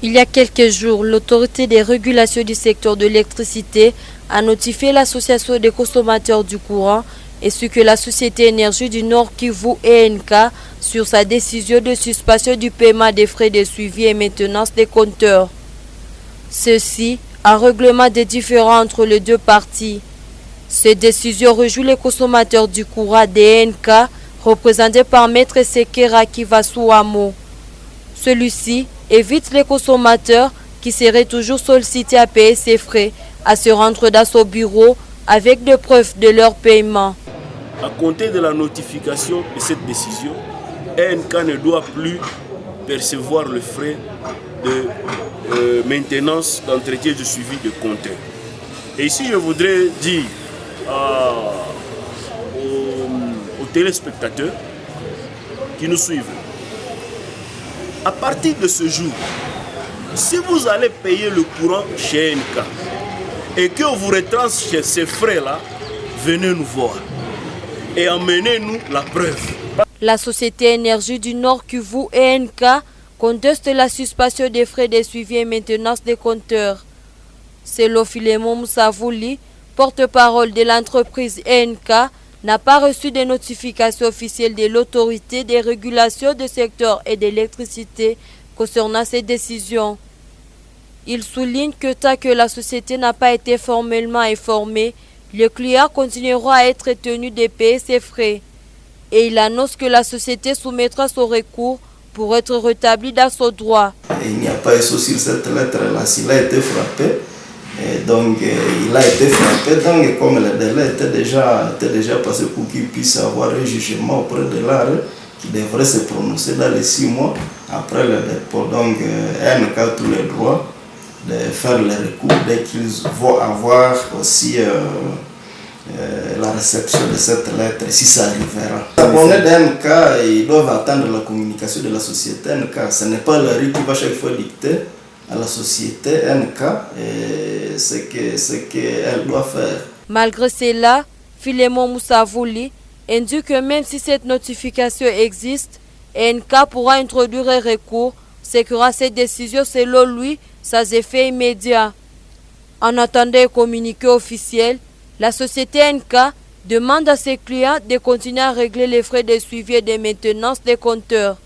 Il y a quelques jours, l'autorité des régulations du secteur de l'électricité a notifié l'association des consommateurs du courant ainsi que la société Énergie du Nord Kivu ENK sur sa décision de suspension du paiement des frais de suivi et maintenance des compteurs. Ceci, un règlement des différends entre les deux parties. Cette décision réjouit les consommateurs du courant des ENK représentés par Maître Sekera Kivasuamo. Celui-ci évite les consommateurs qui seraient toujours sollicités à payer ces frais à se rendre dans son bureau avec des preuves de leur paiement. À compter de la notification de cette décision, ENK ne doit plus percevoir le frais de maintenance, d'entretien de suivi de compteurs. Et ici, je voudrais dire aux téléspectateurs qui nous suivent, à partir de ce jour, si vous allez payer le courant chez ENK et que vous retranschez ces frais-là, venez nous voir et emmenez-nous la preuve. La société Énergie du Nord Kivu ENK conteste la suspension des frais de suivi et maintenance des compteurs. Selon Filemon Moussavouli, porte-parole de l'entreprise ENK, n'a pas reçu de notification officielle de l'autorité des régulations du secteur et de l'électricité concernant ces décisions. Il souligne que tant que la société n'a pas été formellement informée, les clients continueront à être tenus de payer ces frais. Et il annonce que la société soumettra son recours pour être rétabli dans son droit. Il n'y a pas eu sur cette lettre-là, s'il a été frappé. Et donc il a été frappé, donc comme le délai était déjà passé pour qu'il puisse avoir un jugement auprès de l'ARE qui devrait se prononcer dans les 6 mois après le dépôt. Donc ENK a tous les droits de faire le recours dès qu'ils vont avoir aussi la réception de cette lettre, si ça arrivera. Les abonnés d'ENK, ils doivent attendre la communication de la société ENK. Ce n'est pas l'ARE qui va chaque fois dicter à la société ENK et ce qu'elle doit faire. Malgré cela, Filemon Moussavouli indique que même si cette notification existe, ENK pourra introduire un recours, ce qui aura cette décision selon lui sans effet immédiat. En attendant un communiqué officiel, la société ENK demande à ses clients de continuer à régler les frais de suivi et de maintenance des compteurs.